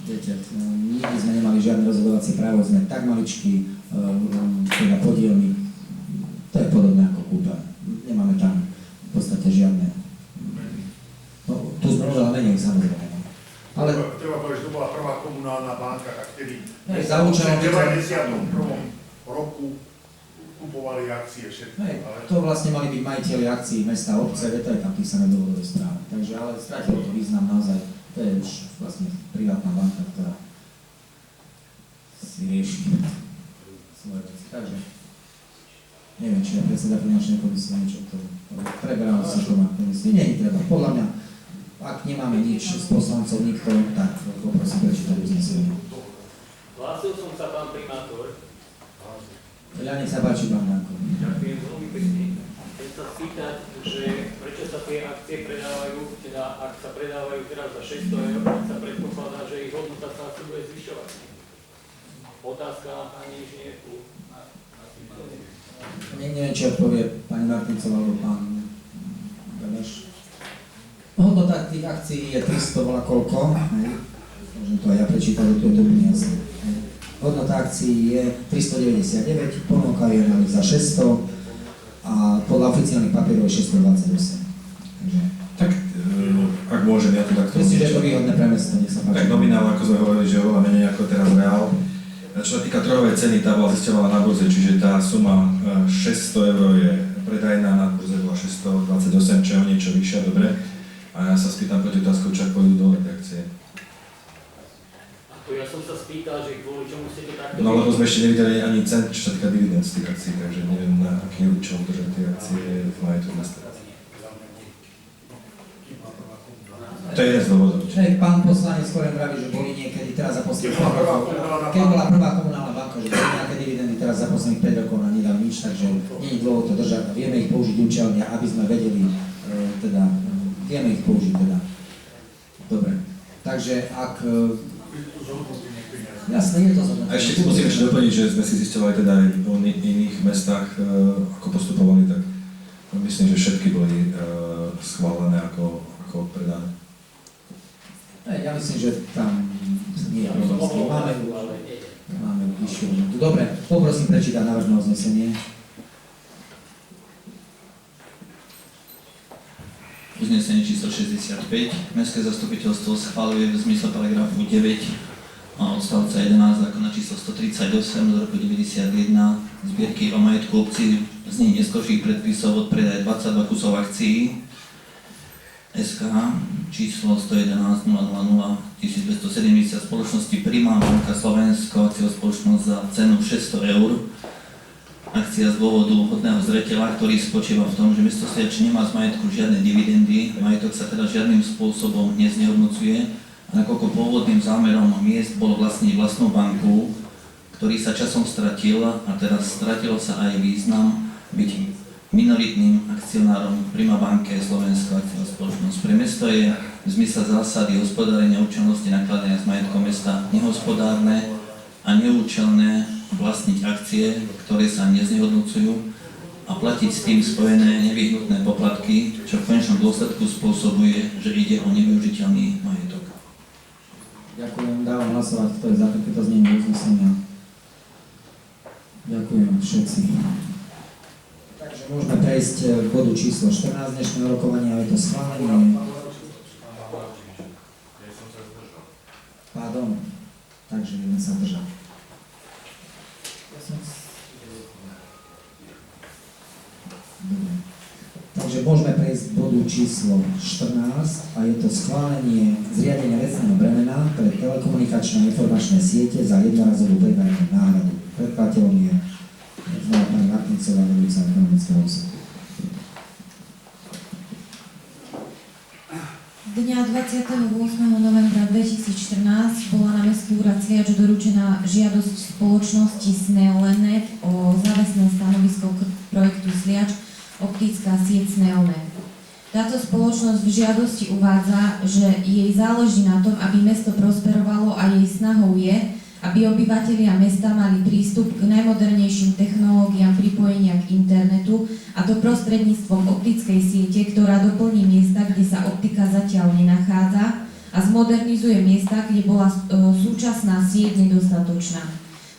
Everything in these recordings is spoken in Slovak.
Viete, nikdy sme nemali žiadne rozhodovacie právo, sme tak maličkí, teda podielmi, to je podobné ako Kúpa. Nemáme tam v podstate žiadne. No, tu sme oveľa menej, samozrejme. Ale treba povedať, že to bola prvá komunálna banka, a vtedy v 91. roku kupovali akcie všetko. To vlastne mali byť majiteľi akcií mesta a obce, to je tam písané do dôvodovej správy. Takže ale stratilo to význam naozaj. To je už vlastne privátna banka, ktorá si rieši svoje veci. Takže neviem, či je predseda finančnej komisie niečo k tomu. Preberal sa to na komisii. Nie je treba. Podľa mňa, ak nemáme nič s poslancov, nikto, tak poprosím prečítať uznesenie. Hlásil som sa, pán primátor. Ja nech sa páči, pán Danko. Ďakujem veľmi pekne. Chcem sa spýtať, že prečo sa tie akcie predávajú, teda ak sa predávajú teraz za 600 €, tak sa predpokladá, že ich hodnota sa bude zvyšovať. Otázka na pani inžinierku. Neviem, či odpovie pani Martincová alebo pán Beneš. Hodnota tých akcií je 300 bola koľko? Môžem to aj ja prečítať, to je dobrý jasný. Hodnota akcií je 399, ponuka je za 600 a podľa oficiálnych papierov je 628. Takže tak, ak môžem, ja to takto... Myslím, že je to výhodné pre mesto, nech sa páči. Tak nominál, ako sme hovorili, že oveľa menej ako teraz reál. Čo sa týka trhovej ceny, tá bola zisťovaná na burze, čiže tá suma 600 € je predajná, na burze bola 628, čo je o niečo vyššia, dobre. A ja sa spýtam proti otázkou, čo ak pôjdu dole tie akcie. Ja som sa spýtal, že kvôli čomu ste to takto... No lebo sme ešte nevideli ani cent, čo sa týka dividend z tých akcií, takže neviem, na aký účel držať tie akcie v majetku mesta. To je jeden z dôvodov. Pán poslanec skôr vraví, že boli niekedy teraz za posledných 5 rokov. Keď bola prvá komunálna banka, že boli nejaké dividendy teraz za posledných 5 rokov a nedal nič, takže nie je dôvod to držať. Vieme ich použiť účelne, aby sme vedeli, vieme ich použiť teda. Dobre. Takže ak... Jasné, je to zhodnotené. A ešte musím doplniť, že sme si zisťovali teda aj v iných mestách, ako postupovali, tak myslím, že všetky boli schválené ako predané. Ja myslím, že tam nie je problém. Máme vyššiu hodnotu. Dobre, poprosím prečítať návrh na uznesenie. Uznesenie číslo 65. Mestské zastupiteľstvo schvaľuje v zmysle paragrafu 9 odstavca 11 zákona číslo 138 z roku 91 zbierky o majetku obcí v znení neskôrších predpisov od predaje 22 kusov akcií SK číslo 111 000 1270 spoločnosti Prima Banka Slovensko akciová spoločnosť za cenu 600 €. Akcia z dôvodu vhodného zreteľa, ktorý spočíva v tom, že mesto Sliač nemá z majetku žiadne dividendy, majetok sa teda žiadnym spôsobom neznehodnocuje a nakoľko pôvodným zámerom miest bolo vlastniť vlastnú banku, ktorý sa časom stratil a teraz stratilo sa aj význam byť minoritným akcionárom Prima Banke Slovensko akciová spoločnosť. Pre mesto je v zmysle zásady hospodárenia účelnosti nakladania s majetkom mesta nehospodárne a neúčelné vlastniť akcie, ktoré sa neznehodnocujú a platiť s tým spojené nevyhnutné poplatky, čo v konečnom dôsledku spôsobuje, že ide o nevyužiteľný majetok. Ďakujem, dávam hlasovať, kto je za takéto znenie uznesenia. Ďakujem všetci. Takže môžeme prejsť k bodu číslo 14 dnešného rokovania, je to schválenie. Pardon, takže jeden sa držal. Dobre. Takže môžeme prejsť k bodu číslo 14 a je to schválenie zriadenia vecného bremena pre telekomunikačné a informačné siete za jednorazovú predajnú náhradu. Predkladateľom je znova pani Martincová, vedúca ekonomického úseku. Dňa 28. novembra 2014 bola na Mestský úrad Sliač doručená žiadosť spoločnosti Sneolenet o závesné stanovisko k projektu Sliač optická sieť Sneonet. Táto spoločnosť v žiadosti uvádza, že jej záleží na tom, aby mesto prosperovalo a jej snahou je, aby obyvatelia mesta mali prístup k najmodernejším technológiám pripojenia k internetu, a to prostredníctvom optickej siete, ktorá doplní miesta, kde sa optika zatiaľ nenachádza, a a zmodernizuje miesta, kde bola súčasná sieť nedostatočná.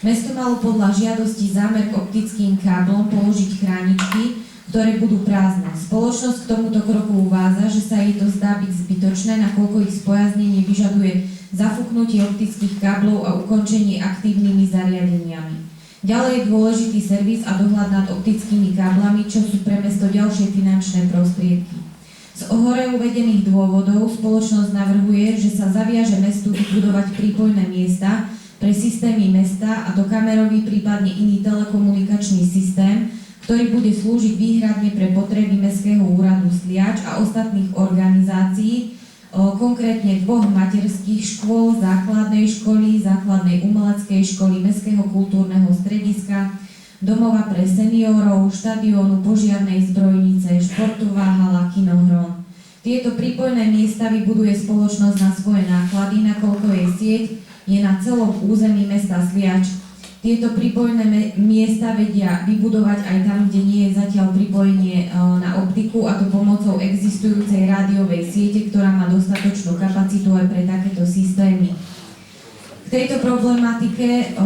Mesto malo podľa žiadosti zámer k optickým káblom položiť chráničky, ktoré budú prázdne. Spoločnosť k tomuto kroku uvádza, že sa jej to zdá byť zbytočné, nakoľko ich spojaznenie vyžaduje zafúknutie optických káblov a ukončenie aktívnymi zariadeniami. Ďalej je dôležitý servis a dohľad nad optickými káblami, čo sú pre mesto ďalšie finančné prostriedky. Z hore uvedených dôvodov spoločnosť navrhuje, že sa zaviaže mestu vybudovať prípojné miesta pre systémy mesta a dokamerový, prípadne iný telekomunikačný systém, ktorý bude slúžiť výhradne pre potreby Mestského úradu Sliač a ostatných organizácií, konkrétne 2 materských škôl, základnej školy, základnej umeleckej školy, Mestského kultúrneho strediska, domova pre seniorov, štadiónu, požiarnej zbrojnice, športová hala, kinohron. Tieto prípojné miesta vybuduje spoločnosť na svoje náklady, nakoľko jej sieť je na celom území mesta Sliač. Tieto prípojné miesta vedia vybudovať aj tam, kde nie je zatiaľ pripojenie na optiku, a to pomocou existujúcej rádiovej siete, ktorá má dostatočnú kapacitu aj pre takéto systémy. K tejto problematike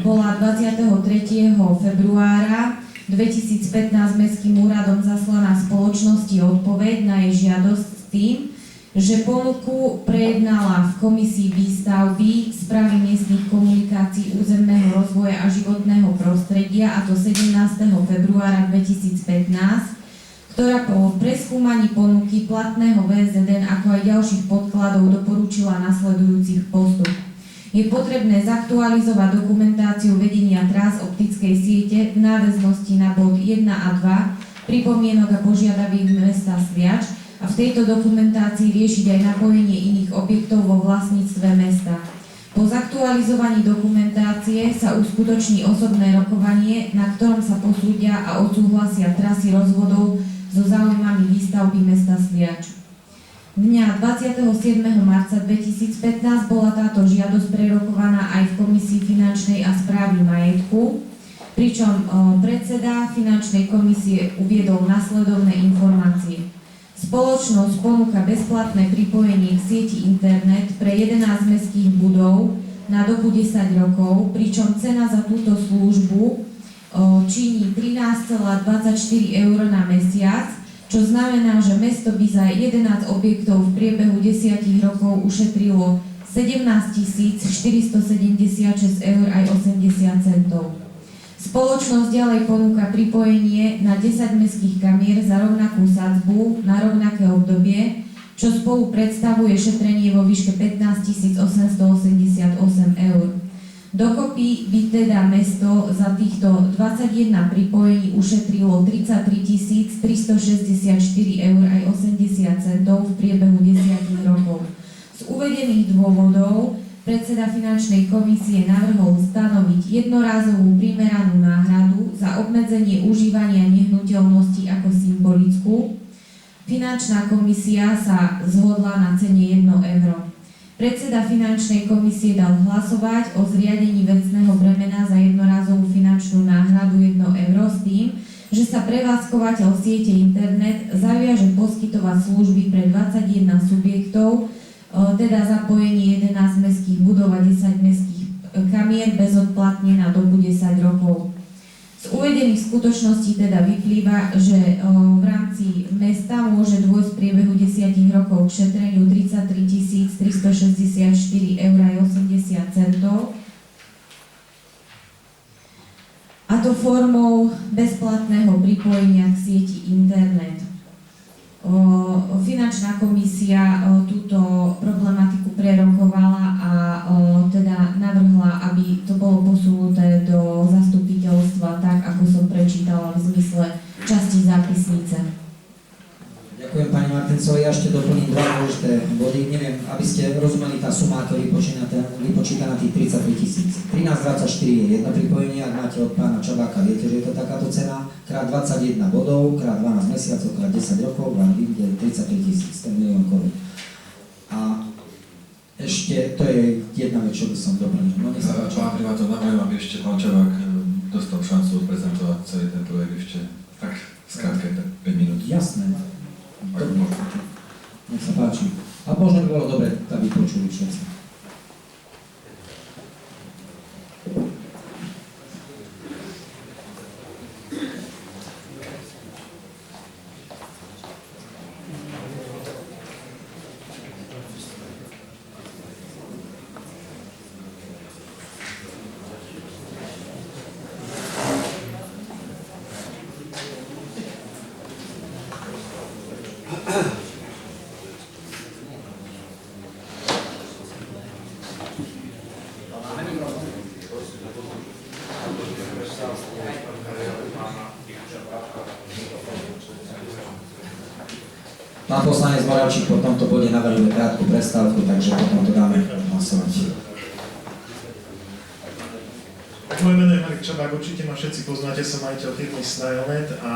bola 23. februára 2015 Mestským úradom zaslaná spoločnosti odpoveď na jej žiadosť s tým, že ponuku prejednala v komisii výstavby správy miestnych komunikácií, územného rozvoja a životného prostredia, a to 17. februára 2015, ktorá po preskúmaní ponuky platného VZN ako aj ďalších podkladov doporučila nasledujúcich postup. Je potrebné zaktualizovať dokumentáciu vedenia trás optickej siete v náväznosti na bod 1 a 2 pripomienok a požiadaviek mesta Sliač a v tejto dokumentácii riešiť aj napojenie iných objektov vo vlastníctve mesta. Po zaktualizovaní dokumentácie sa uskutoční osobné rokovanie, na ktorom sa posúdia a odsúhlasia trasy rozvodov so záujmami výstavby mesta Sliač. Dňa 27. marca 2015 bola táto žiadosť prerokovaná aj v Komisii finančnej a správy majetku, pričom predseda finančnej komisie uviedol nasledovné informácie. Spoločnosť ponúka bezplatné pripojenie k sieti internet pre 11 mestských budov na dobu 10 rokov, pričom cena za túto službu činí 13,24 eur na mesiac, čo znamená, že mesto by za 11 objektov v priebehu 10 rokov ušetrilo 17 476 eur aj 80 centov. Spoločnosť ďalej ponúka pripojenie na 10 mestských kamier za rovnakú sadzbu na rovnaké obdobie, čo spolu predstavuje šetrenie vo výške 15 888 eur. Dokopy by teda mesto za týchto 21 pripojení ušetrilo 33 364 eur aj 80 centov v priebehu 10 rokov. Z uvedených dôvodov predseda finančnej komisie navrhol stanoviť jednorázovú primeranú náhradu za obmedzenie užívania nehnuteľnosti ako symbolickú. Finančná komisia sa zhodla na cene 1 euro. Predseda finančnej komisie dal hlasovať o zriadení vecného bremena za jednorázovú finančnú náhradu 1 euro s tým, že sa prevádzkovateľ siete internet zaviaže poskytovať služby pre 21 subjektov, teda zapojenie 11 mestských budov a 10 mestských kamier bezodplatne na dobu 10 rokov. Z uvedených skutočností teda vyplýva, že v rámci mesta môže dôjsť v priebehu 10 rokov k šetreniu 33 364 eur aj 80 centov, a to formou bezplatného pripojenia k sieti internet. Finančná komisia túto problematiku prerokovala a teda navrhla, aby to bolo posunuté do zastupiteľstva tak, ako som prečítala v zmysle časti zápisnice. Ďakujem pani Martincovej. Ja ešte doplním 2 dôležité body. Neviem, aby ste rozumeli, tá suma, ktorá vypočíta na tých 33 000. 13,24 je jedno pripojenie, ak máte od pána Čabáka, viete, že je to takáto cena, krát 21 bodov, krát 12 mesiacov, krát 10 rokov, vám vyjde 33 000, ten milión korún. A ešte, to je jedna vec, čo by som doplnil. No, nech sa páči. Pán primátor, navrhujem, aby ešte pán Čabák dostal šancu prezentovať celý ten projekt ešte tak skrátke, tak 5 minút. Jasné. Ak môžem. Nech sa páči. A možno by bolo dobre, aby vypočuli všetci. Pán poslanec Moravčík po tomto bode navrhuje krátku prestávku, takže potom to dáme hlasovať. Tak moje meno je Marek Čabák, určite ma všetci poznáte, som majiteľ firmy Snailnet a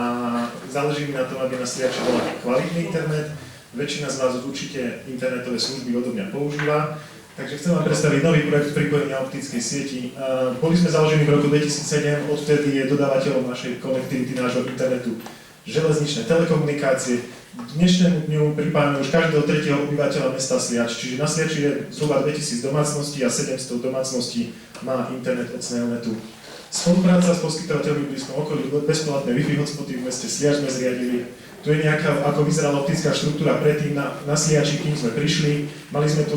záleží mi na tom, aby na Sliači bola kvalitný internet. Väčšina z vás určite internetové služby odo mňa používa, takže chcem vám predstaviť nový projekt pripojenia optickej sieti. Boli sme založení v roku 2007, odvtedy je dodávateľom našej konektivity nášho internetu železničné telekomunikácie. K dnešnému dňu pripájame už každého tretieho obyvateľa mesta Sliač, čiže na Sliači je zhruba 2000 domácností a 700 domácností má internet od Snailnetu. Spolupráca s poskytovateľmi v blízkom okolí, bezplatné Wi-Fi hotspoty v meste Sliač sme zriadili. Tu je nejaká, ako vyzerala optická štruktúra predtým na Sliači, kým sme prišli. Mali sme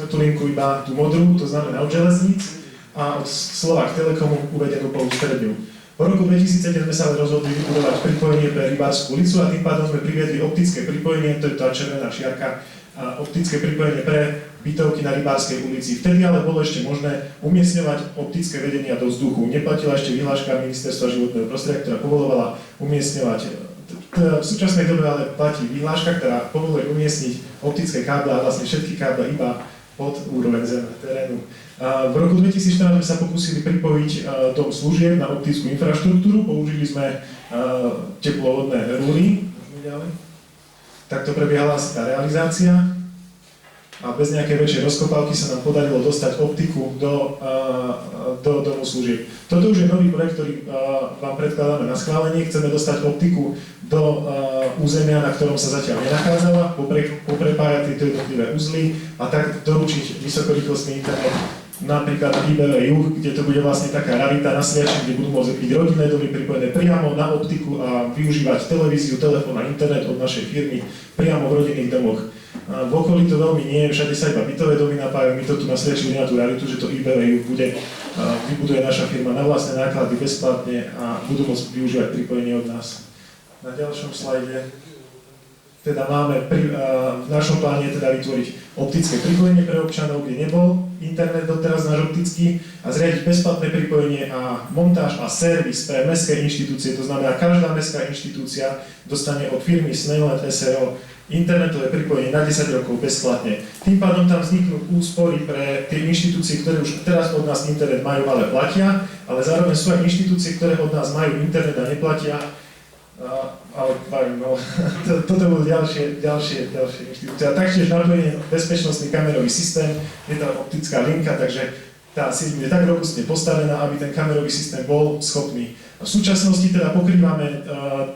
tú linku iba tú modrú, to znamená od železníc, a od Slovák Telekomu uvedenú polustredňu. V roku 2007 sme sa rozhodli vybudovať pripojenie pre Rybárskú ulicu a tým pádom sme priviedli optické pripojenie, to je tá červená čiarka, optické pripojenie pre bytovky na Rybárskej ulici. Vtedy ale bolo ešte možné umiestňovať optické vedenia do vzduchu. Neplatila ešte vyhláška Ministerstva životného prostredia, ktorá povolovala umiestňovať. V súčasnej dobe ale platí vyhláška, ktorá povoluje umiestniť optické káble a vlastne všetky káble iba pod úroveň terénu. V roku 2014 sme sa pokúsili pripojiť dom služieb na optickú infraštruktúru, použili sme teplovodné rúry. Takto prebiehala asi tá realizácia a bez nejakej väčšej rozkopávky sa nám podarilo dostať optiku do domu služieb. Toto už je nový projekt, ktorý vám predkladáme na schválenie. Chceme dostať optiku do územia, na ktorom sa zatiaľ nenachádzala, poprepájať tieto jednotlivé uzly a tak doručiť vysokorýchlostný internet napríklad IBV Juh, kde to bude vlastne taká rarita na Sliači, kde budú môcť byť rodinné domy pripojené priamo na optiku a využívať televíziu, telefón a internet od našej firmy priamo v rodinných domoch. V okolí to veľmi nie je, všade sa iba bytové domy napájajú, my to tu na Sliači na tú raritu, že to IBV Juh vybuduje naša firma na vlastné náklady bezplatne a budú môcť využívať pripojenie od nás. Na ďalšom slajde teda máme v našom pláne teda vytvoriť optické pripojenie pre občanov, kde nebol internet doteraz náš optický, a zriadiť bezplatné pripojenie a montáž a servis pre mestské inštitúcie. To znamená, každá mestská inštitúcia dostane od firmy Snailnet SRO internetové pripojenie na 10 rokov bezplatne. Tým pádom tam vzniknú úspory pre tie inštitúcie, ktoré už teraz od nás internet majú, ale platia, ale zároveň sú aj inštitúcie, ktoré od nás majú internet a neplatia. Toto bol ďalšie inštitúcie. A taktiež napojenie bezpečnostný kamerový systém, je tam optická linka, takže tá sieť bude tak robustne postavená, aby ten kamerový systém bol schopný. V súčasnosti teda pokrývame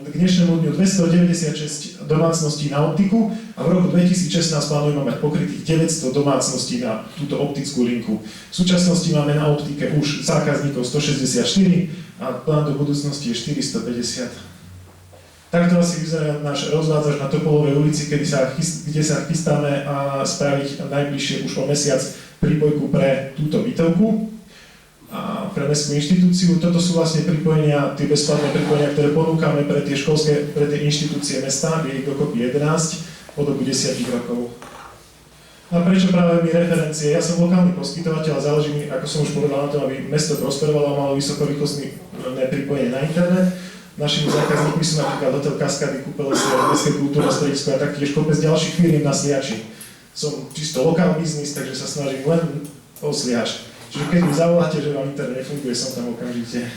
k dnešnému dňu 296 domácností na optiku a v roku 2016 plánujeme mať pokrytých 900 domácností na túto optickú linku. V súčasnosti máme na optike už zákazníkov 164 a plán do budúcnosti je 450. Takto asi vyzerá náš rozvádzač na Topolovej ulici, kde sa chystáme spraviť najbližšie už o mesiac prípojku pre túto bytovku a pre mestskú inštitúciu. Toto sú vlastne pripojenia, tie bezplatné pripojenia, ktoré ponúkame pre tie inštitúcie mesta, je ich dokopy 11 po dobu 10 rokov. A prečo práve my referencie? Ja som lokálny poskytovateľ a záleží mi, ako som už povedal, na tom, aby mesto prosperovalo a malo vysokorýchlostné pripojenie na internet. Našimi zákazníkmi sú napríklad Hotel Kaskady, Kúpeľovské, Mestské kultúrne stredisko a taktiež kopec ďalších firiem na Sliači. Som čisto lokálny biznis, takže sa snažím len o Sliač. Čiže keď mi zavoláte, že vám internet nefunguje, som tam okamžite.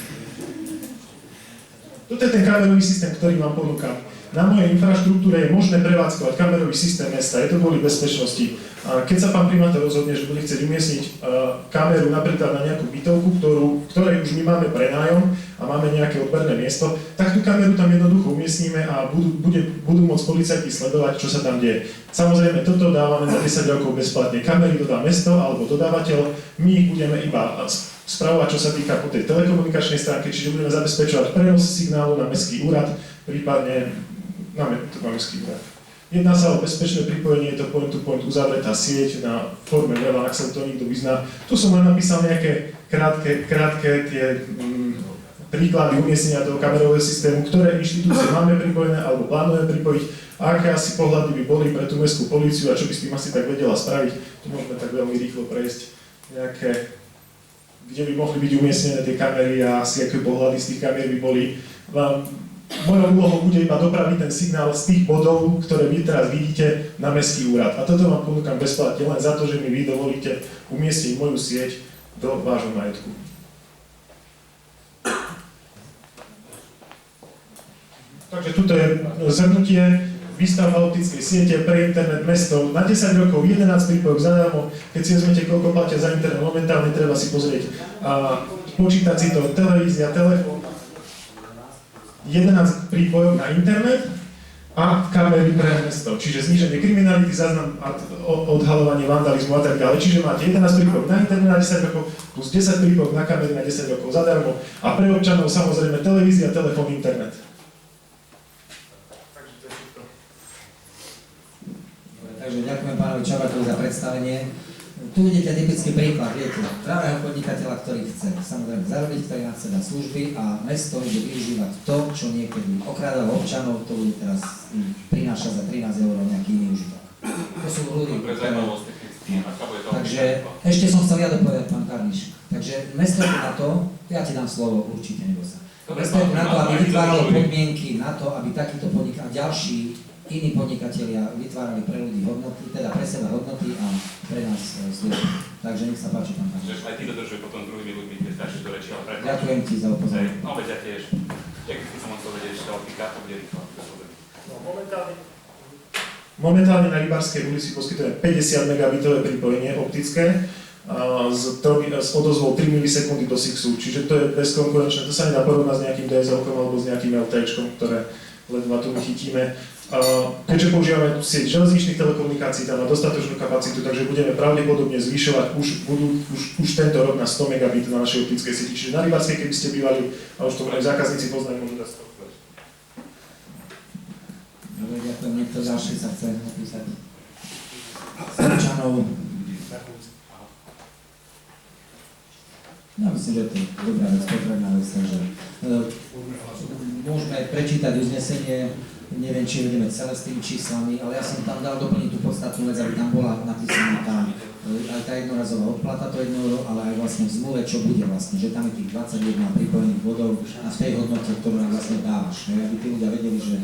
Toto je ten kamerový systém, ktorý vám ponúkam. na mojej infraštruktúre je možné prevádzkovať kamerový systém mesta, je to kvôli bezpečnosti. A keď sa pán primátor rozhodne, že bude chcieť umiestniť kameru napríklad na nejakú bytovku, ktorej už my máme prenájom a máme nejaké odberné miesto, tak tú kameru tam jednoducho umiestnime a budú môcť policajti sledovať, čo sa tam deje. Samozrejme, toto dávame za 10 rokov bezplatne. Kamery dodá mesto alebo dodávateľ, my ich budeme iba spravovať, čo sa týka po tej telekomunikačnej stránke, čiže budeme zabezpečovať prenos signálu na mestský úrad, prípadne na mestský úrad. Jedná sa o bezpečné pripojenie, je to point-to-point uzavretá sieť na forme weba, ak sa to niekto vyzná. Tu som len napísal nejaké krátke tie príklady umiestnenia toho kamerového systému, ktoré inštitúcie máme pripojené alebo plánujeme pripojiť a aké asi pohľady by boli pre tú mestskú políciu a čo by s tým asi tak vedela spraviť. Tu môžeme tak veľmi rýchlo prejsť nejaké, kde by mohli byť umiestnené tie kamery a asi aké pohľady z tých kamier by boli. Mojou úlohou bude iba dopraviť ten signál z tých bodov, ktoré vy teraz vidíte, na mestský úrad. A toto vám ponúkam bezplatne len za to, že mi vy dovolíte umiestniť moju sieť do vášho majetku. Takže tuto je zhrnutie, výstavba optickej siete pre internet mesto na 10 rokov, 11 prípojok zadarmo. Keď si vezmete, koľko platia za internet, momentálne treba si pozrieť a počítať si to, televízia, telefón, 11 prípojov na internet a kamery pre mesto, čiže zníženie kriminality, záznam a odhalovanie vandalizmu a tak ďalej. Čiže máte 11 prípojov na internet na 10 rokov plus 10 prípojov na kamery na 10 rokov zadarmo a pre občanov samozrejme televízia, telefón, internet. Takže ďakujem pánovi Čabatovi za predstavenie. Tu vidíte typický príklad, viete, pravého podnikateľa, ktorý chce samozrejme zarobiť, ktorý na chce dať služby a mesto bude využívať to, čo niekedy okrádalo občanov, to bude teraz prinášať za 13 € nejaký iný užitok. To sú ľudí, takže ešte som chcel ja dopovedať, pán Karniš. Takže mesto je na to, ja ti dám slovo, určite nebo sa. Mesto je na to, aby vytváralo podmienky na to, aby takýto podnik a ďalší iní podnikatelia vytvárali pre ľudí hodnoty, teda pre seba hodnoty a pre nás služby. Takže nech sa páči, pán Karniš. Že aj ty dodržuj potom druhými ľuďmi, keď starší do reči, ale prečo? Ďakujem ti za upozornenie. No veď ja tiež. Jak by som chcel vedieť, že tá optika to bude rýchlo. Momentálne na Rybárskej ulici poskytujeme 50 megabitové pripojenie optické s odozvou 3 milisekundy do Sixu, čiže to je bezkonkurenčné, to sa nedá porovnať s nejakým DSL-kom alebo s nejakým LTE-čkom, ktoré ledva tu chytíme. Keďže používame sieť železničných telekomunikácií, tam má dostatočnú kapacitu, takže budeme pravdepodobne zvyšovať už tento rok na 100 megabit na našej optickej sieti. Čiže na Rybárskej, keby ste bývali, a už to aj zákazníci poznajú, môžu dať 100. Dobre, ďakujem. Niekto ďalší sa chce napísať. Občanov. Ja myslím, že to je dobrá vec, potrebná vec, takže môžeme prečítať uznesenie. Neviem, či ideme celé s tými číslami, ale ja som tam dal doplniť tú podstatnú vec, aby tam bola napísaná aj tá jednorazová odplata, to 1 €, ale aj vlastne v zmluve, čo bude vlastne, že tam je tých 21 pripojených bodov a v tej hodnote, ktorú nám vlastne dávaš, aby tí ľudia vedeli, že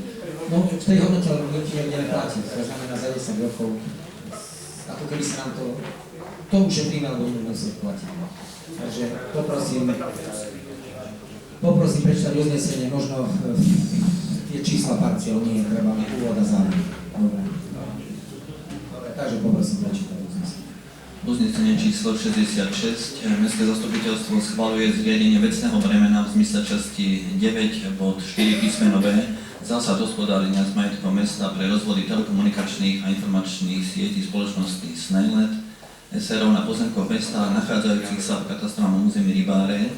no, v tej hodnote budeme platiť, to znamená za 10 rokov, ako keby sa nám to ušetríme, alebo budeme musieť platiť. Takže poprosím prečítať uznesenie, možno tie čísla parciál, nie je treba úvod a záver. Dobre. Takže poprosím prečítať uznesenie. Uznesenie číslo 66. Mestské zastupiteľstvo schvaľuje zriadenie vecného bremena v zmysle časti 9 bod 4 písmeno B zásad hospodárenia s majetkom mesta pre rozvody telekomunikačných a informačných sietí spoločnosti SNAILNET SRO na pozemkoch mesta nachádzajúcich sa v katastrálnom území Rybáre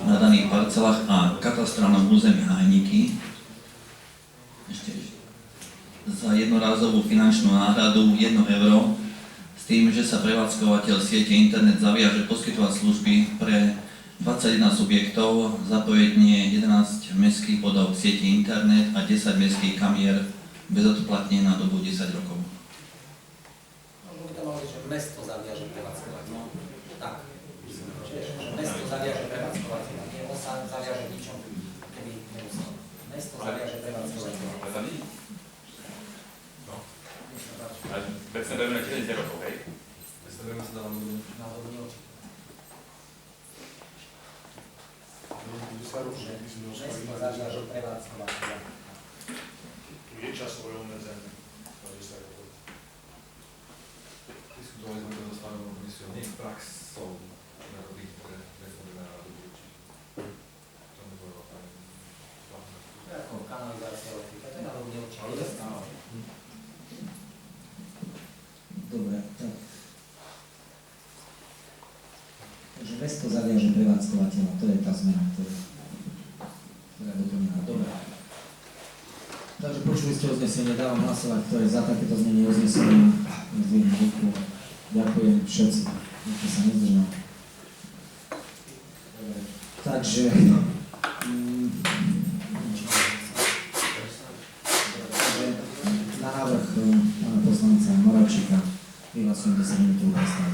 na daných parcelách a katastrálnom území Hajníky za jednorázovú finančnú náhradu 1 € s tým, že sa prevádzkovateľ siete internet zaviaže poskytovať služby pre 21 subjektov, zapojednie 11 mestských bodov sieti internet a 10 mestských kamier bezodplatne na dobu 10 rokov. Možno by to malo byť, že mesto zaviaže prevádzkovateľa. Tak. Čiže mesto zaviaže prevádzkovateľa, nie on sa zaviaže ničom, keby nemusel. Mesto zaviaže prevádzkovateľa. Ale vecné bremeno 10 rokov, hej? Vecné bremeno sa dávam do Mesto zaviaže prevádzkovateľa. časové obmedzenie. Na 10 rokov. Diskutovali sme to so stavebnou komisiou, nie praxou, ako tých reformná rada určite. To mi povedal pani. Ako kanalizácia, tak alebo neurčite. Dobre, tak. Takže mesto zaviaže prevádzkovateľa, to je tá zmena, ktorá je doplnená. Dobre. Takže počuli ste uznesenie, dávam hlasovať, kto je za takéto znenie uznesenia. Zdvihnem ruku. Ďakujem všetci, nikto sa nezdržal. Dobre. Takže na návrh pána poslanca Moravčíka vyhlasujem 10 minút prestávku.